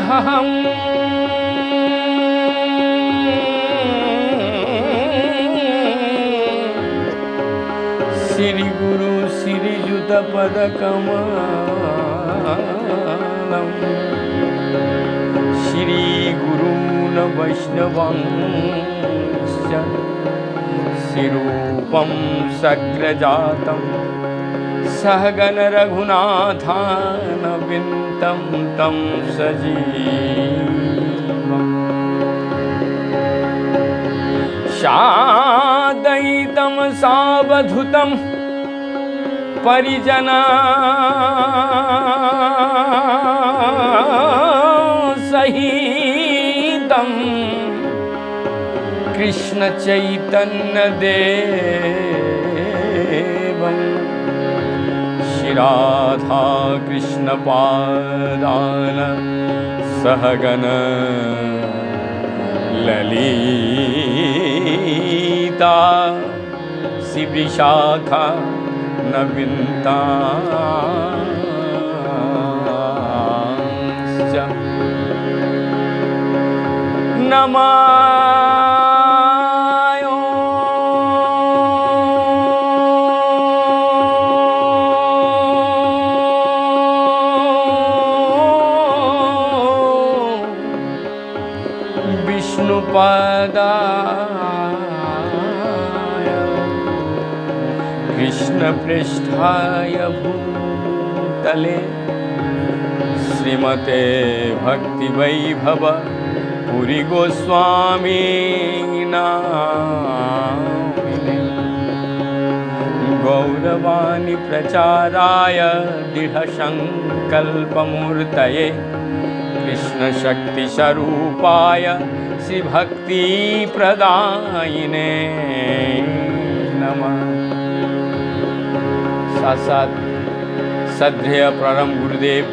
हम श्री गुरु श्रीयुत पद कमलम श्री गुरून् वैष्णवंश्च शिरूपं सग्रजातं सहगण रघुनाथान्वितं तं सजीवम् शादयितं सावधूतं परिजना सहितं कृष्ण चैतन्य देवं श्री राधा कृष्ण पादान सहगण ललिता श्री विशाखा नविन्तांश्च नमायो विष्णुपादाय कृष्णपृष्ठाय भूतले श्रीमते भक्तिवैभव पुरी गोस्वामी नामिने गौरवाणी प्रचाराय दृढसंकल्पमूर्तये कृष्ण शक्ति स्वरूपाय श्री भक्ति प्रदायिने नमः। साथ श्रद्धेय परम गुरुदेव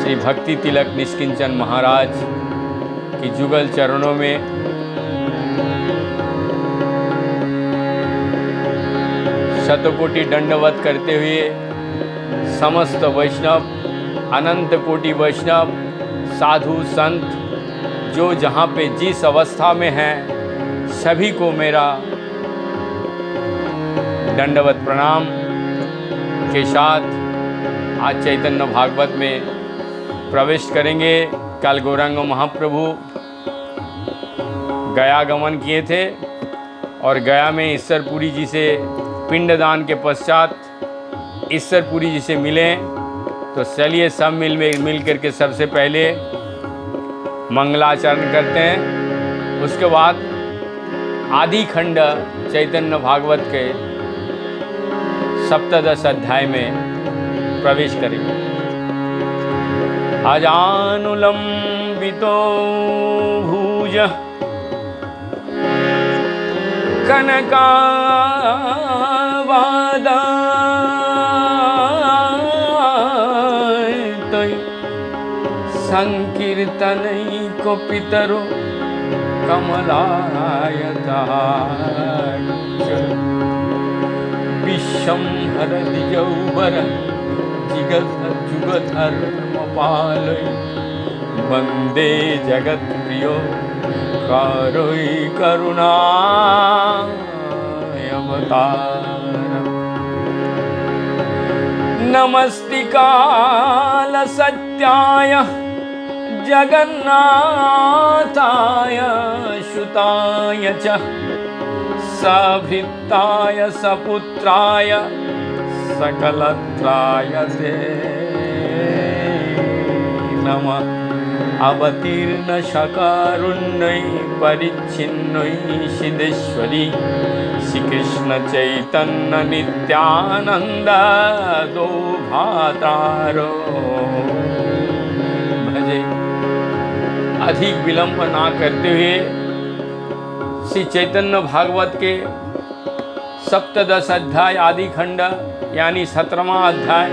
श्री भक्ति तिलक निष्किंचन महाराज की जुगल चरणों में शतकोटि दंडवत करते हुए समस्त वैष्णव अनंत कोटि वैष्णव साधु संत जो जहाँ पे जिस अवस्था में हैं सभी को मेरा दंडवत प्रणाम के साथ आज चैतन्य भागवत में प्रवेश करेंगे। कल गौरांग महाप्रभु गया गमन किए थे और गया में ईश्वरपुरी जी से पिंडदान के पश्चात ईश्वरपुरी जी से मिले। तो चलिए सब मिल करके सबसे पहले मंगलाचरण करते हैं। उसके बाद आदि खंड चैतन्य भागवत के सप्तदश अध्याय में प्रवेश करेंगे। अजानुलंबितो भुज कनकावादाय संकीर्तनैको पितरो कमलायताक्ष विश्वंभर द्विजौवर जुगधर्मपालय वंदे जगत्प्रियो कारुय करुणावतारम् नमस्तिकाल सत्याय जगन्नाथाय शुताय च सभृताय सपुत्राय सकलत्राय ते नमः। अवतीर्ण शकारुण्यै परिच्छिन्नै सिद्धेश्वरी श्रीकृष्ण चैतन्य नित्यानंद दो भातारो भजे। अधिक विलंब ना करते हुए श्री चैतन्य भागवत के सप्तदश अध्याय आदि खंड यानी 17वां अध्याय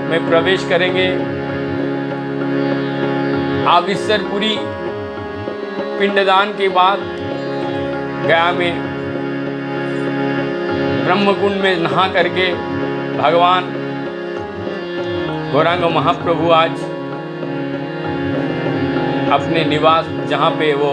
में प्रवेश करेंगे। आविष्यरपुरी पिंडदान के बाद गया में ब्रह्मकुंड में नहा करके भगवान गौरांग महाप्रभु आज अपने निवास जहाँ पे वो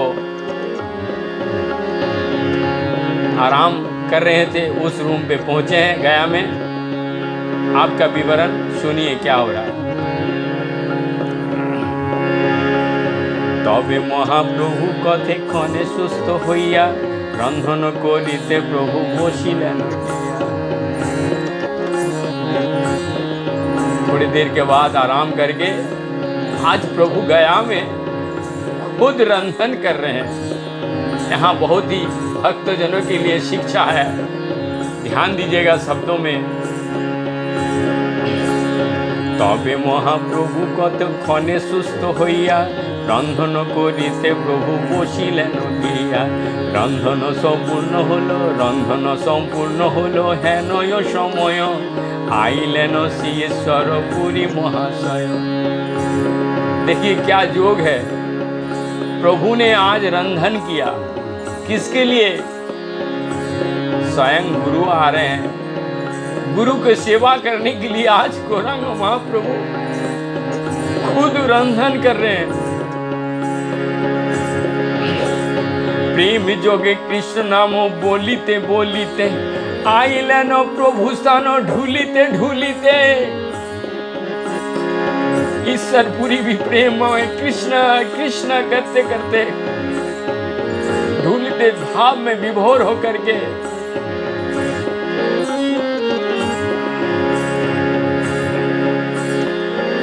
आराम कर रहे थे उस रूम पे पहुँचे हैं गया में। आपका विवरण सुनिए क्या हो रहा है। तबे महाप्रभु कथे क्षणे सुस्थ हइया रंधन करिते प्रभु बसिलेन। थोड़ी देर के बाद आराम करके आज प्रभु गया में खुद रंधन कर रहे हैं। यहाँ बहुत ही भक्तजनों के लिए शिक्षा है, ध्यान दीजिएगा शब्दों में। तबे महाप्रभु कत क्षणे सुस्थ हइया रंधन करिते प्रभु बसिलेन गिया। रंधन सम्पूर्ण हलो, रंधन सम्पूर्ण हलो हेनय समय आइलेन श्रीश्वर पुरी महाशय। देखिए क्या योग है, प्रभु ने आज रंधन किया। किसके लिए? स्वयं गुरु आ रहे हैं, गुरु की सेवा करने के लिए आज गौरांग महाप्रभु खुद रंधन कर रहे हैं। प्रेम जोगे कृष्ण नामो बोलिते बोलिते आइलेन प्रभु स्थान ढूलिते ढूलिते। ईश्वरपुरी भी प्रेम में कृष्ण कृष्ण करते करते ढूलिते भाव में विभोर होकर के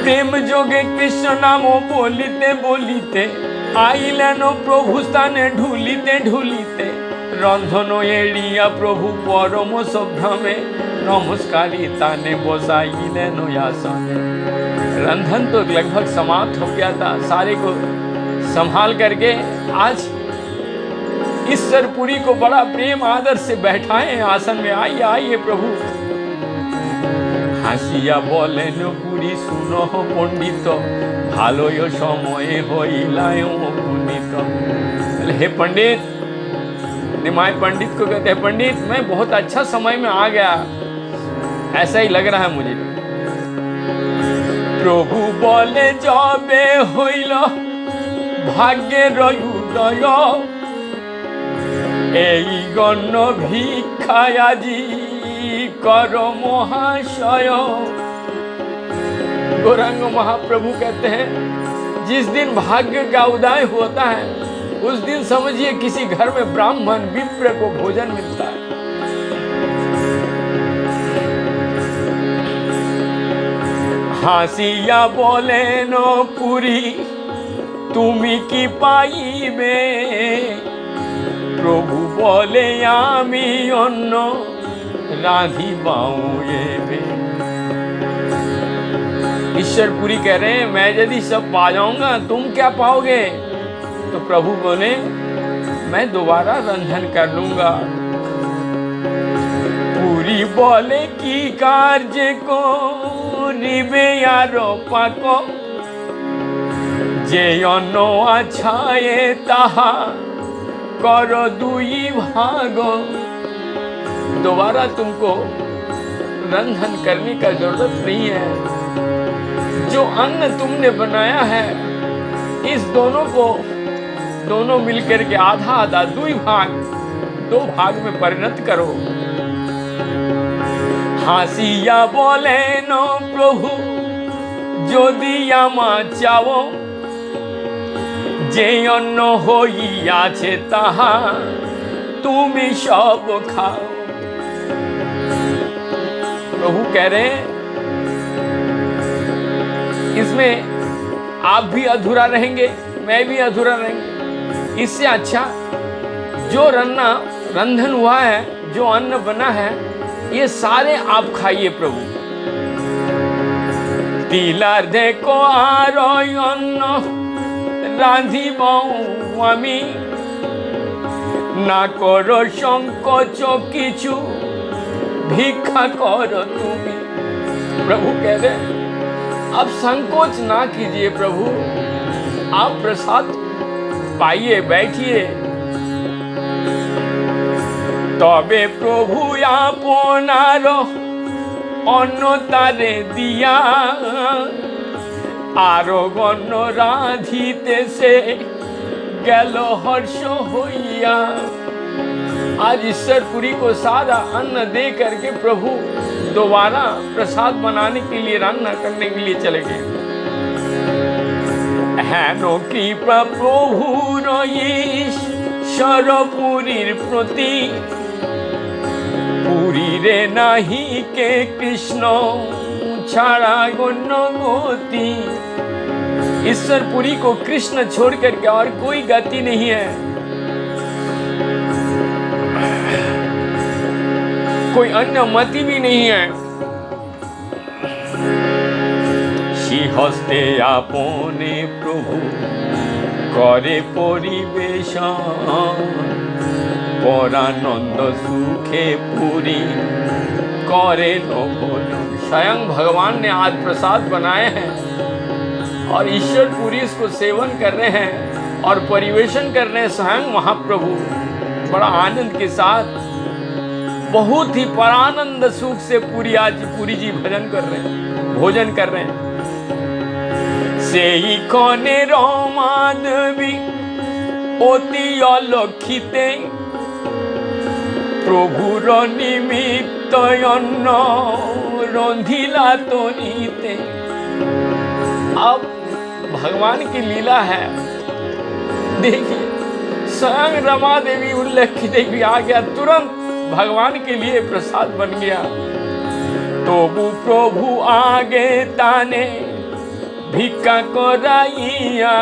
प्रेम जोगे कृष्ण नामो बोलिते बोलिते आइलेन प्रभु स्थाने ढूलिते ढूलिते। रंधन एड़िया प्रभु परम सभ्य में नमस्कारी ताने बसाइलेन आसने। रंधन तो लगभग समाप्त हो गया था, सारे को संभाल करके आज ईश्वरपुरी को बड़ा प्रेम आदर से बैठाए आसन में। आइए आइए प्रभु। हासिया बोलेन पुरी सुनो पंडित भालोय समय हइलाय पुनीत। हे पंडित, निमाय पंडित को कहते हैं पंडित मैं बहुत अच्छा समय में आ गया, ऐसा ही लग रहा है मुझे। प्रभु बोले जबे हइल भाग्येर उदय एई गण्य भिक्षा आजी कर महाशय। गौरांग महाप्रभु कहते हैं जिस दिन भाग्य का उदय होता है उस दिन समझिए किसी घर में ब्राह्मण विप्र को भोजन मिलता है। हासिया बोले नो पुरी तुमी की पाइबे। प्रभु बोले आमी अन्न राधी बाऊएबे। ईश्वरपुरी कह रहे हैं मैं यदि सब पा जाऊंगा तुम क्या पाओगे? तो प्रभु बोले मैं दोबारा रंधन कर लूंगा। पूरी बोले की कार्य को रिबे यारो पाको जे अन्न आछाए ताहा करो दुई भागो। दोबारा तुमको रंधन करने का जरूरत नहीं है। जो अन्न तुमने बनाया है इस दोनों मिलकर के आधा आधा दो भाग में परिणत करो। हासिया बोले नो प्रभु जो दिया मा चाओ जे अन्न हइयाछे ताहा तुमी सब खाओ। प्रभु कह रहे हैं इसमें आप भी अधूरा रहेंगे, मैं भी अधूरा रहेंगे। इससे अच्छा जो रंधन हुआ है, जो अन्न बना है, ये सारे आप खाइए प्रभु। तिलार्धे को आरो अन्न रांधिब आमी ना करो संकोच किछु भिक्षा करो तुमी। प्रभु कह रहे अब संकोच ना कीजिए प्रभु, आप प्रसाद पाइए, बैठिए। तबे प्रभु आपनार अन्न तारे दिया আরো গণ্য রাধিতেছে গেল হর্ষ হইয়া। आज ईश्वरपुरी को सादा अन्न दे करके प्रभु दोबारा प्रसाद बनाने के लिए रान्ना करने के लिए चले गए। हेन कृपा प्रभुर ईश्वरपुरीर प्रति पुरी रे नाही के कृष्ण छाड़ा गण्य गति। ईश्वरपुरी को कृष्ण छोड़ करके और कोई गति नहीं है, कोई अन्य मति भी नहीं है। श्रीहस्ते आपने प्रभु करे परिवेशन परानंद सुखे पूरी करे भोजन। स्वयं भगवान ने आज प्रसाद बनाए हैं और ईश्वरपुरी इसको सेवन कर रहे हैं और परिवेशन कर रहे हैं। स्वयं महाप्रभु बड़ा आनंद के साथ बहुत ही परानंद सुख से पुरी जी भजन कर रहे हैं, भोजन कर रहे हैं। से ही कने रमादेवी अति अलक्षिते प्रभुर निमित्त अन्न रंधिला तनिते। अब भगवान की लीला है, देखिए स्वयं रमा देवी उल्लेखित भी आ गया, तुरंत भगवान के लिए प्रसाद बन गया। तो वो प्रभु आगे ताने भिक्का कराइया।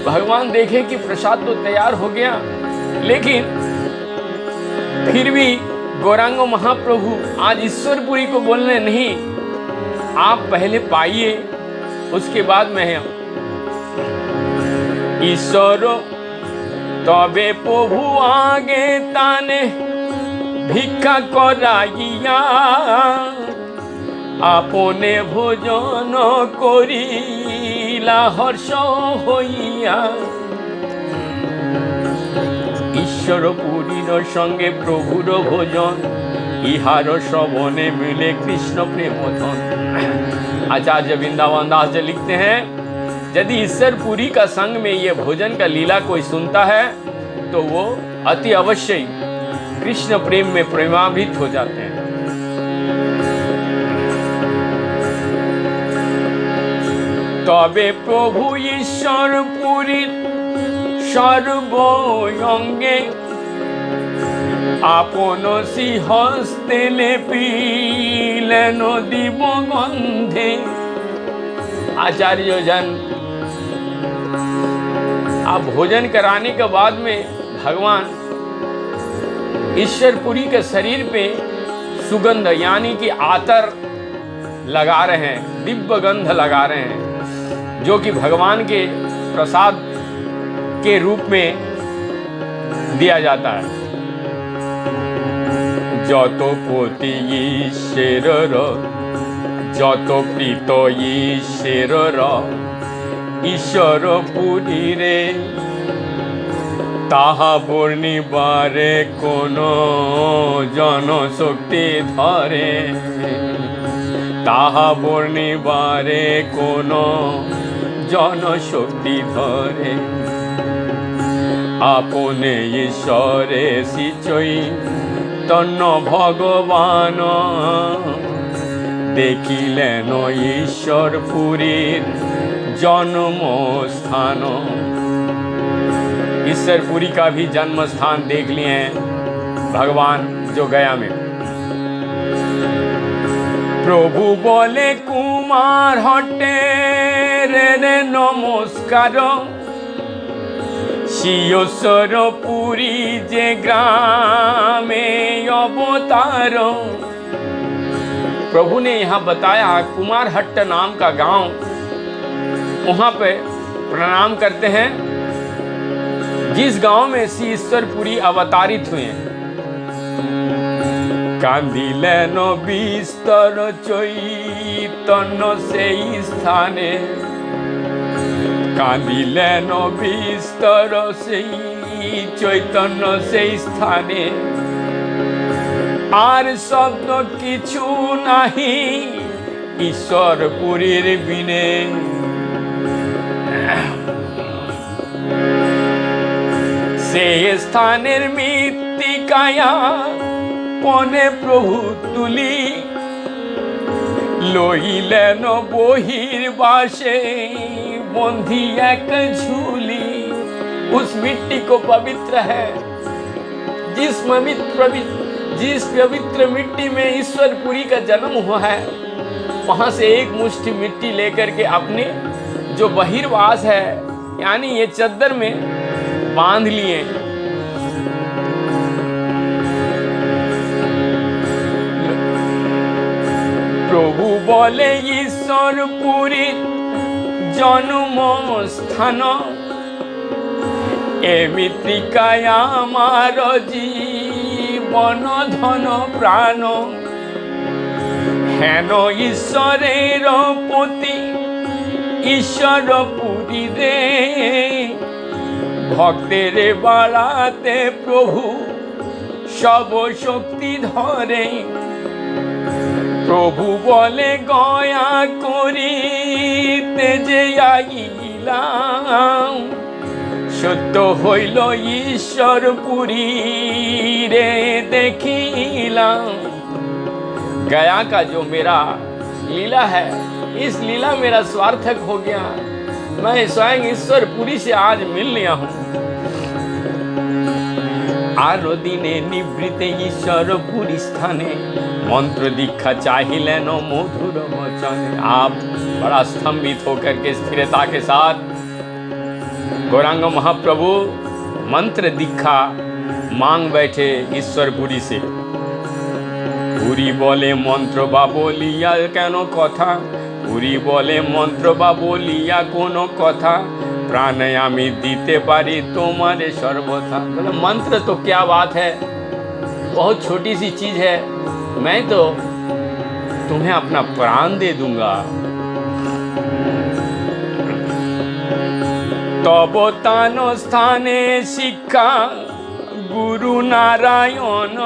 भगवान देखे कि प्रसाद तो तैयार हो गया, लेकिन फिर भी गौरांग महाप्रभु आज ईश्वरपुरी को बोलने नहीं, आप पहले पाइए उसके बाद मैं ईश्वर तबे प्रभु आगे ताने भिक्षा कराइया आपने भोजन करिला हर्ष हइया। ईश्वरपुरीर संगे प्रभुर भोजन इहार श्रवणे मिले कृष्ण प्रेमधन। आचार्य वृंदावन दास जी लिखते हैं, यदि ईश्वरपुरी का संग में ये भोजन का लीला कोई सुनता है तो वो अति अवश्य कृष्ण प्रेम में प्रेमाभित हो जाते हैं। तबे प्रभु ईश्वरपुरी सर्वयंगे आपन सी हस्ते लेपिलेन दिवगंधे। आचार्य जन आप भोजन कराने के बाद में भगवान ईश्वरपुरी के शरीर पे सुगंध यानी कि आतर लगा रहे हैं, दिव्य गंध लगा रहे हैं, जो कि भगवान के प्रसाद के रूप में दिया जाता है। जतो पोती ईश्वर যত প্রীত ঈশ্বর ঈশ্বরপুরী রে তাহা বর্ণিবারে কোন জনশক্তি ধরে তাহা বর্ণিবারে কোন জনশক্তি ধরে আপনে ঈশ্বরে সিচই তন্ন ভগবান देखिलेन ईश्वरपुरीर जन्म स्थान। ईश्वरपुरी का भी जन्म स्थान देख लिए हैं भगवान जो गया में। प्रभु बोले कुमार हटे रे रे नमस्कार ईश्वरपुरी जे ग्रामे अवतार। प्रभु ने यहाँ बताया कुमारहट्ट नाम का गांव, वहाँ पे प्रणाम करते हैं जिस गांव में श्री ईश्वरपुरी अवतारित हुए हैं। कांदिलेन विस्तर चैतन्य से स्थाने कांदिलेन विस्तर से चैतन्य से स्थाने आर शब्द किछु नहीं ঈশ্বরপুরীর বিনে। সে স্থানের মৃত্তিকায়া পনে প্রভু তুলি, লইলেন বহির্বাসে बंधी एक झूली। उस मिट्टी को पवित्र है, जिस पवित्र मिट्टी में ईश्वरपुरी का जन्म हुआ है, वहां से एक मुट्ठी मिट्टी लेकर के अपने जो बहिर्वास है यानी ये चद्दर में बांध लिए। प्रभु बोले ईश्वरपुरी जन्म स्थान, ए मृत्तिकाय आमार जीवन धन प्राण। हेन ईश्वरेर पति ईश्वरपुरी रे, भक्तेर बाड़ाते प्रभु सब शक्ति धरे। प्रभु बोले गया करिते जे आइलाम, सत्य हইল ईश्वरपुरी रे देखिलाम। गया का जो मेरा लीला है, इस लीला मेरा स्वार्थक हो गया। मैं स्वयं ईश्वरपुरी से आज मिल लिया हूँ। आरो दिने निवृत्ते ईश्वरपुरी स्थाने, मंत्र दीक्षा चाहिलेन मधुर वचने। आप बड़ा स्तंभित होकर के स्थिरता के साथ गौरांग महाप्रभु मंत्र दीक्षा मांग बैठे ईश्वरपुरी से। पुरी बोले मंत्र बा बोलिया केन कथा, पुरी बोले मंत्र बा बोलिया कोनो कथा, प्राणायामी दीते पारी तुम्हारे सर्वथा। बोले मंत्र तो क्या बात है, बहुत छोटी सी चीज है, मैं तो तुम्हें अपना प्राण दे दूंगा। तब तान स्थाने शिक्षा गुरु नारायण,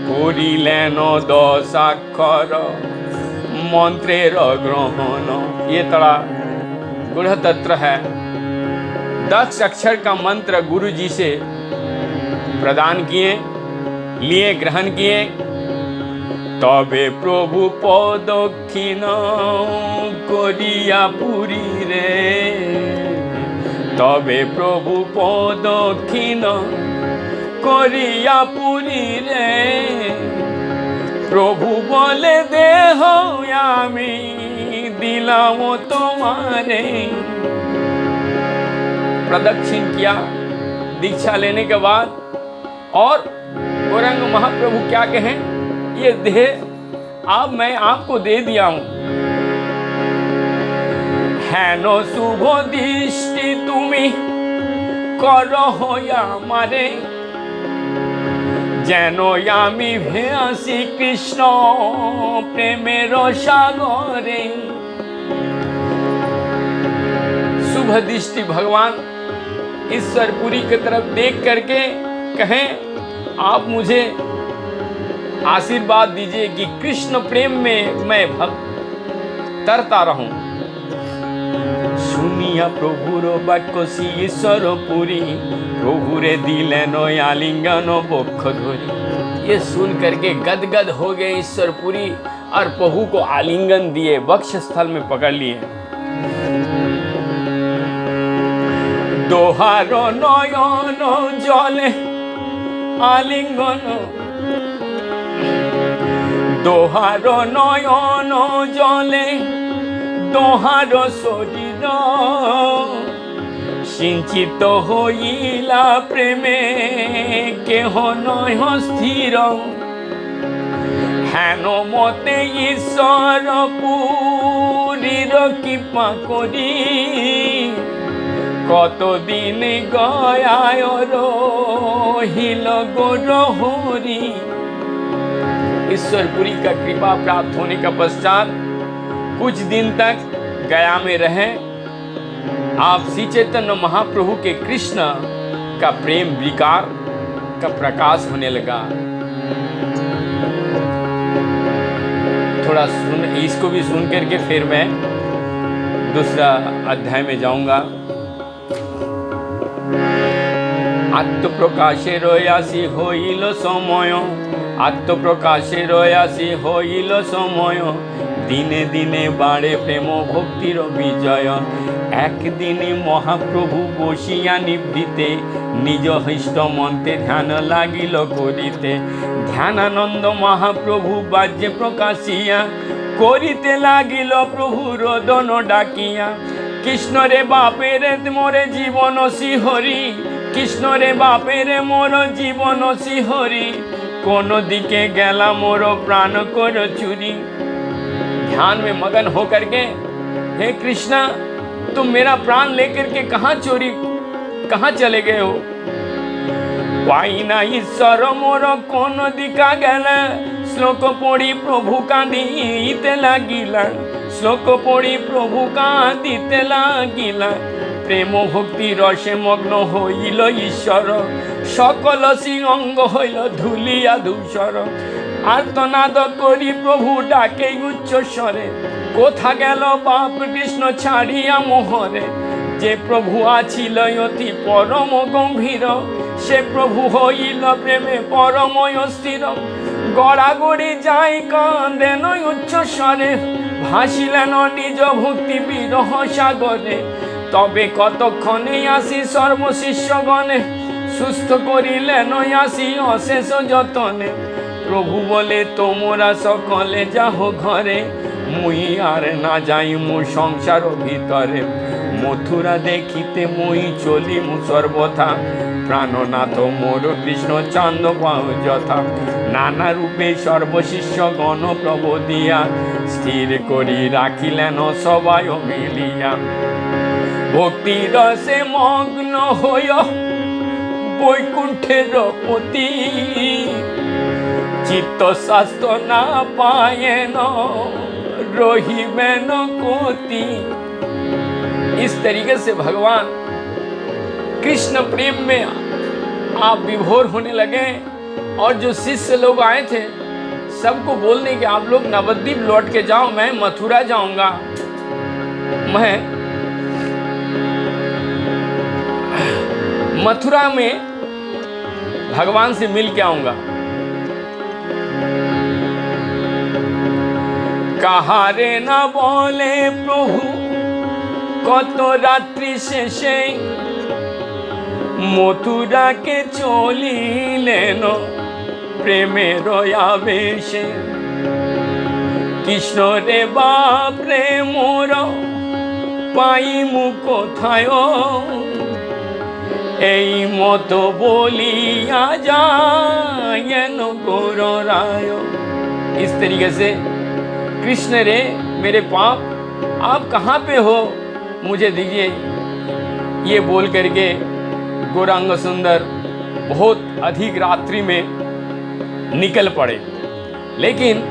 करिलेन 10 अक्षर मंत्रेर ग्रहण। ये तड़ा गुढ़ तंत्र है। 10 अक्षर का मंत्र गुरु जी से प्रदान किए, लिए ग्रहण किए। तबे प्रभु पदक्षिण करिया पुरी रे, तबे प्रभु पदक्षिण करिया पुरी रे। प्रभु बोले देह आमी दिलाम तुम्हारे। प्रदक्षिण किया दीक्षा लेने के बाद, और गौरांग महाप्रभु क्या कहें, ये देह अब मैं आपको दे दिया हूं। हेन शुभ दृष्टि तुमी करहो आमारे, जेन आमी भेयासी कृष्ण प्रेमेर सागरे। शुभ दृष्टि भगवान ईश्वरपुरी की तरफ देख करके कहें, आप मुझे आशीर्वाद दीजिए कि कृष्ण प्रेम में मैं तरता रहूं। सुनिया प्रभुर वाक्य श्री ईश्वरपुरी, प्रभुरे दिलेन आलिंगन बक्ष धरी। ये सुन करके गदगद हो गए ईश्वरपुरी और प्रभु को आलिंगन दिए, वक्ष स्थल में पकड़ लिए। दोहार नयन जले आलिंगन, दोहार नयन जले दोहार शरीर, सिंचित हইলা प्रेमे केह नह स्थिर। हेन मते ईश्वरपुरीर कृपा करी, कतदिन गयाय रहिल गोर हरि। ईश्वरपुरी का कृपा प्राप्त होने का पश्चात कुछ दिन तक गया में रहे। आप श्री चैतन्य महाप्रभु के कृष्ण का प्रेम विकार का प्रकाश होने लगा। थोड़ा सुन, इसको भी सुन करके फिर मैं दूसरा अध्याय में जाऊंगा। आत्मप्रकाशेर आसि हইল समय, आत्मप्रकाशेर आसि हইল समय, दिने दिने बाड़े प्रेम भक्तिर विजय। একদিনে মহাপ্রভু বসিয়া নিভৃতে, নিজ হৃষ্ট মন্ত্রে ধ্যান লাগিল করিতে। ধ্যানানন্দ মহাপ্রভু বাজ্যে প্রকাশিয়া, করিতে লাগিল প্রভু রোদন ডাকিয়া। কৃষ্ণ রে বাপের মোরে জীবন শিহরি, কৃষ্ণ রে বাপের মোর জীবন শিহরি, কোন দিকে গেলা মোর প্রাণ কর চুরি। ध्यान में मगन होकर के, हे कृष्णा तुम मेरा प्राण लेकर के कहाँ चले गए हो? पाई ना ईश्वर मोर कोन दिका गेला, श्लोक पढ़ी प्रभु कांदिते लागिला, श्लोक पढ़ी प्रभु कांदिते लागिला। प्रेम भक्ति रसे मग्न हইল ईश्वर, सकल सिंह अंग हইল धूलिया धूसर। आर्तनाद करी प्रभु डाके उच्च स्वरे, कोथा गेल बाप कृष्ण छाड़िया मोहरे। जे प्रभु आछिल अति परम गम्भीर, से प्रभु हইল प्रेमे परम स्थिर। गड़ागड़ी जाई कांदेन उच्च स्वरे, भासिलेन निज भक्ति विरह सागरे। तबे कतक्षणे आसि सर्वशिष्यगणे, सुस्थ करिलेन आसि अशेष जतने। प्रभु बोले तोमरा सकले जाहो घरे, मुई आर ना जाई मु संसार भितरे। मथुरा देखिते मुई चली मु सर्वथा, प्राणनाथ मोर कृष्ण चांद पाओ यथा। नाना रूपे सर्वशिष्य गण प्रबोधिया, स्थिर करी राखिलेन सबाय मिलिया। भक्ति रसे मग्न हय बैकुंठेर पति, चित्त शास्त्र ना पायेन रहिबेन कोति। इस तरीके से भगवान कृष्ण प्रेम में आप विभोर होने लगे। और जो शिष्य लोग आए थे सबको बोलने कि आप लोग नवद्वीप लौट के जाओ, मैं मथुरा जाऊंगा, मैं मथुरा में भगवान से मिल के आऊंगा। কাহারে না বলে প্রভু কত রাত্রি শেষে, মথুরাকে চলিলেন প্রেমের আবেশে। কৃষ্ণ রে বাপ রে মোর পাইমু কোথায়, এই মতো বলিয়া যায়েন গৌর রায়। इस तरीके से कृष्ण रे मेरे पाप आप कहाँ पे हो, मुझे दीजिए, ये बोल करके गौरांग सुंदर बहुत अधिक रात्रि में निकल पड़े। लेकिन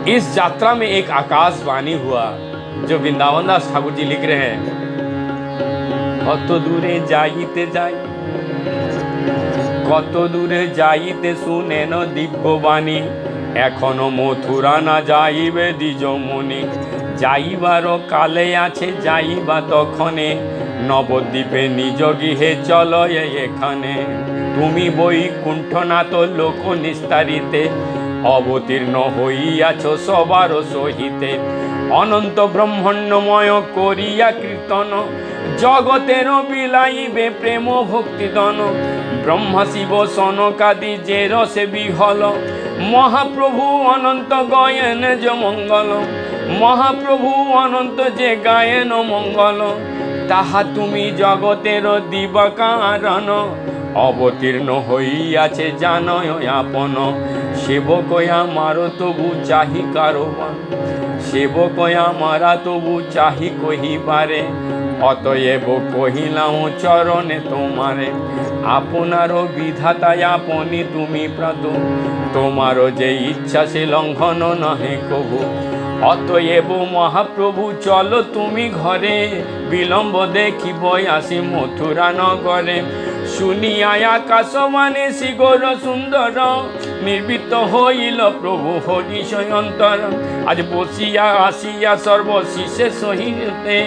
इस यात्रा में एक आकाशवाणी हुआ जो वृंदावन दास ठाकुर जी लिख रहे हैं। कत दूरे जाइते जाई, कत दूरे जाइते सुनेन दिव्यवाणी, एखनो मथुरा ना जाइबे द्विजमुनि। जाइबार काले आछे जाइबा तखने, नवद्वीपे निज गृहे चलो एखाने। तुमी बैकुंठनाथ लोक निस्तारिते, अवतीर्ण हইয়াছো सबार सहिते। अनंत ब्रह्मांडमय करिया कीर्तन, जगतेर বিলাইবে प्रेम भक्ति दन। ब्रह्मा शिव सनकादि जे रसे विहल, महाप्रभु अनंत गायन जो मंगल। महाप्रभु अनंत जे गायन मंगल, ताहा तुमी जगतेर दिवा कारण। अवतीर्ण हইয়াছে জানয় আপন, সেবকয় আমার তবু চাহি কারবান। সেবকয় আমারা তবু চাহি কহিবারে, অতএব কহিলাম চরণে তোমারে। আপনার বিধাতায় আপনি তুমি প্রাত, তোমার যে ইচ্ছা সে লঙ্ঘন নহে কভু। অতএব মহাপ্রভু চলো তুমি ঘরে, বিলম্ব দেখিব আসি মথুরা নগরে। শুনিয়া আকাশ মানে শিগর সুন্দর, নির্বৃত্ত হইল প্রভু হরিষয় অন্তর। আজ বসিয়া আসিয়া সর্বশিষ্যের সহিতে,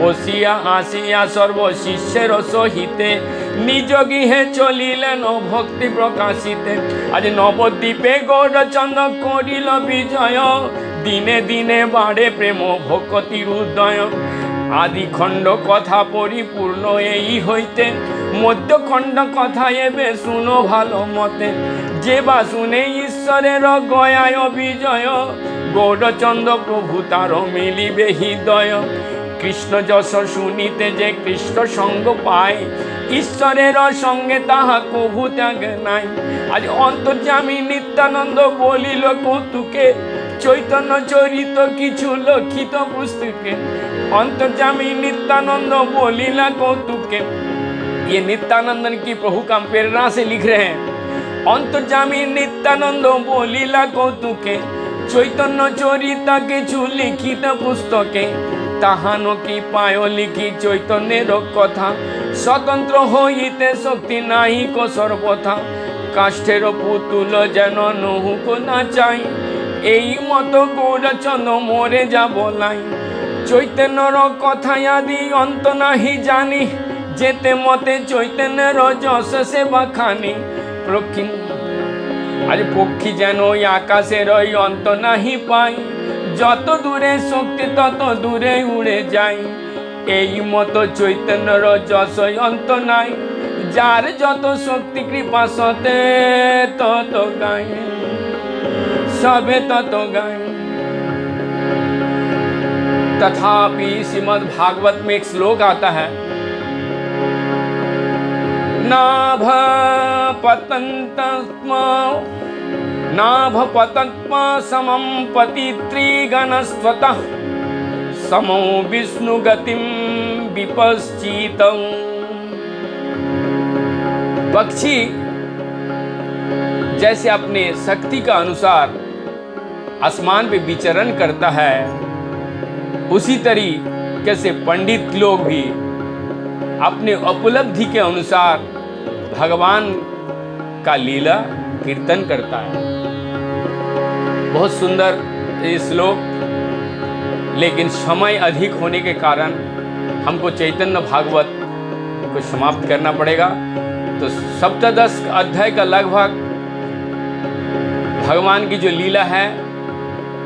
বসিয়া আসিয়া সর্বশিষ্যের সহিতে, নিজ গৃহে চলিলেন ভক্তি প্রকাশিতে। আজ নবদ্বীপে গৌরচন্দ্র করিল বিজয়, দিনে দিনে বাড়ে প্রেম ভক্তির উদয়। আদিখণ্ড কথা পরিপূর্ণ এই হইতে, মধ্যখণ্ড কথা এবে শুনো ভালো মতে। যে বা শুনে ঈশ্বরের গয়ায় বিজয়, গৌরচন্দ্র প্রভু তার মিলিবে হৃদয়। কৃষ্ণ যশ শুনিতে যে কৃষ্ণ সঙ্গ পায়, ঈশ্বরের সঙ্গে তাহা কভু ত্যাগ নাই। আজ অন্তর্যামী নিত্যানন্দ বলিল কৌতুকে, চৈতন্য চরিত কিছু লক্ষিত পুস্তকে। अंतर्जामी नित्यानंद बोलीला कौतुके, ये नित्यानंदन की प्रभु का प्रेरणा से लिख रहे हैं। अंतर्जामी नित्यानंद बोलीला कौतुके, चैतन्य चरिता किछु लिखित पुस्तके। ताहानो की पायो लिखी चैतन्येर कथा, स्वतंत्र हইতে शक्ति नाही को सर्वथा। काष्ठेर पुतुल जेन नहुक ना चाই, এই মতো গৌরচন্দ্র মরে যাব লাই। চৈতন্যর কথা আদি অন্ত নাহি জানি, যেতে মতে চৈতন্যের যশ সেবা খানি। আজ পক্ষী যেন ওই আকাশের ওই অন্ত নাহি পাই, যত দূরে শক্তি তত দূরে উড়ে যায়। এই মতো চৈতন্যর যশ অন্ত নাই, যার যত শক্তি কৃপা সতে তত গায়, সবে তত গায়। तथापि श्रीमद् भागवत में एक श्लोक आता है, नाभ पतन्म समं पतित्रिगणस्त्वतः, समो विष्णु गतिम विपश्चितं। पक्षी जैसे अपने शक्ति का अनुसार आसमान पे विचरण करता है, उसी तरीके से पंडित लोग भी अपने उपलब्धि के अनुसार भगवान का लीला कीर्तन करता है। बहुत सुंदर ये श्लोक, लेकिन समय अधिक होने के कारण हमको चैतन्य भागवत को समाप्त करना पड़ेगा। तो सप्तदश अध्याय का लगभग भगवान की जो लीला है,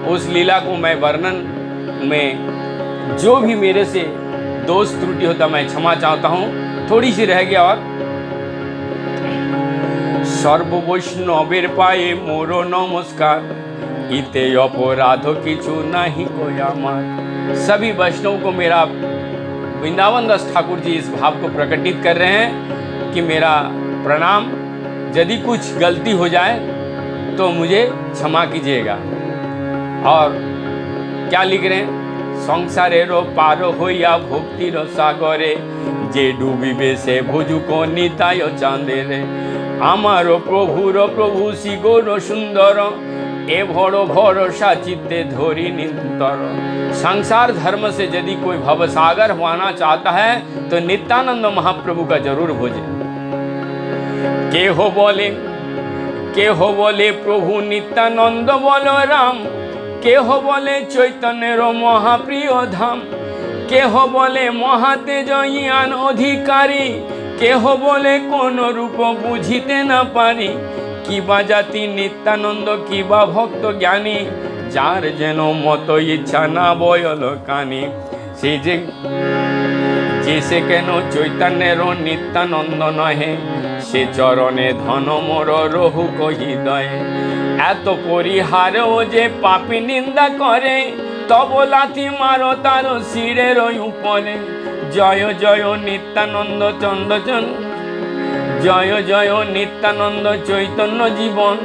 उस लीला को मैं वर्णन में जो भी मेरे से दोष त्रुटि होता मैं क्षमा चाहता हूँ। थोड़ी सी रह गया और सर्व वैष्णवेर पाए मोरो नमस्कार, इते अपराध किछु नहीं कोई आमार। सभी वैष्णव को मेरा, वृंदावन दास ठाकुर जी इस भाव को प्रकटित कर रहे हैं कि मेरा प्रणाम। यदि कुछ गलती हो जाए तो मुझे क्षमा कीजिएगा। और क्या लिख रहे हैं, संसारेर पार हইয়া भक्तिर सागरे, जे डूबिबे से भुजुको निताय चांदेरे। आमार प्रभुर प्रभु श्री गौर सुंदर, ए भर भरोसा चित्ते धरि निरंतर। संसार धर्म से यदि कोई भवसागर होना चाहता है तो नित्यानंद महाप्रभु का जरूर भोजे। के हो बोले प्रभु नित्यानंद बोलो राम, केह बोले चैतन्यर महाप्रिय धाम। केह बोले महातेजयान अधिकारी, केह बोले कोन रूप बुझिते न पारी। किबा जाति नित्यानंद किबा भक्त ज्ञानी, जार जेन मत इच्छा ना बयल कानी। से केन चैतन्यर नित्यानंद नहे, से चरणे धन मोर रहु कही दये। এত পরিহার ও যে পাপী নিন্দা করে, তব লাথি মারো তার শিরের উপরে। জয় জয় নিত্যানন্দ চন্দ্রচন, জয় জয় নিত্যানন্দ চৈতন্য জীবন।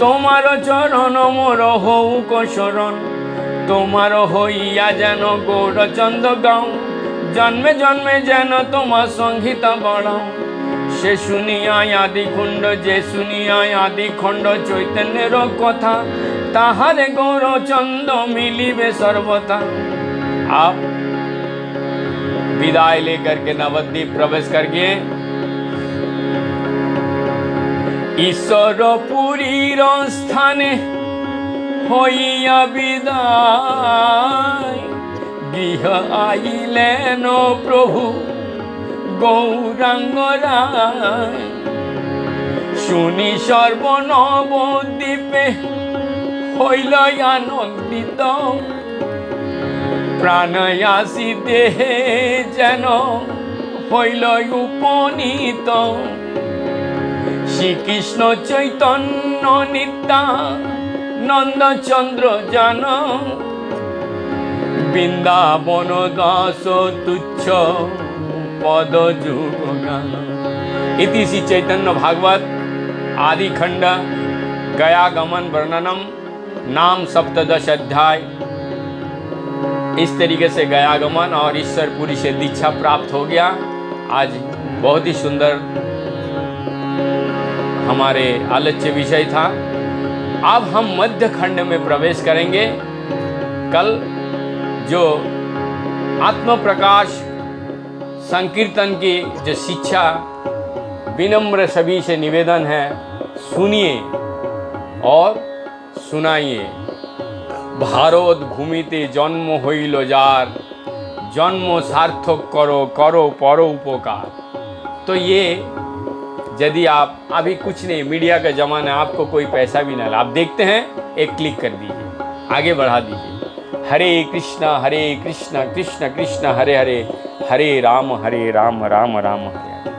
তোমার চরণ মোর হউক শরণ, তোমার হইয়া যেন গৌরচন্দ্র গাও। জন্মে জন্মে যেন তোমার সংগীত বড়াও। সে শুনিয়া আদি খণ্ড, যে শুনিয়া আদি খণ্ড চৈতন্যের কথা, তাহারে গৌরচন্দ্র मिलिबे सर्वथा। आप विदाई लेकर के नवद्वीप प्रवेश करके ঈশ্বর পুরীর স্থানে হইয়া বিদায়, গৃহ আইলেন প্রভু গৌরাঙ্গ রায়। শুনি সর্বনবদ্বীপে হইল আনন্দিত, প্রাণয়াসী দেহে যেন হইল উপনীত। শ্রীকৃষ্ণ চৈতন্য নিত্যানন্দচন্দ্র জন, বৃন্দাবন দাস তুচ্ছ पद जुगान। इति श्री चैतन्य भागवत आदि खंड गया गमन वर्णनम नाम सप्तदश अध्याय। इस तरीके से गया गमन और ईश्वरपुरी से दीक्षा प्राप्त हो गया। आज बहुत ही सुंदर हमारे आलोच्य विषय था। अब हम मध्य खंड में प्रवेश करेंगे। कल जो आत्म प्रकाश संकीर्तन की जो शिक्षा, विनम्र सभी से निवेदन है, सुनिए और सुनाइए। भारत भूमिते जन्म हईल जार, जन्म सार्थक करो करो परो उपकार। तो ये यदि आप अभी कुछ नहीं, मीडिया का ज़माना, आपको कोई पैसा भी ना, आप देखते हैं, एक क्लिक कर दीजिए, आगे बढ़ा दीजिए। हरे कृष्णा कृष्ण कृष्ण हरे हरे, हरे राम राम राम हरे।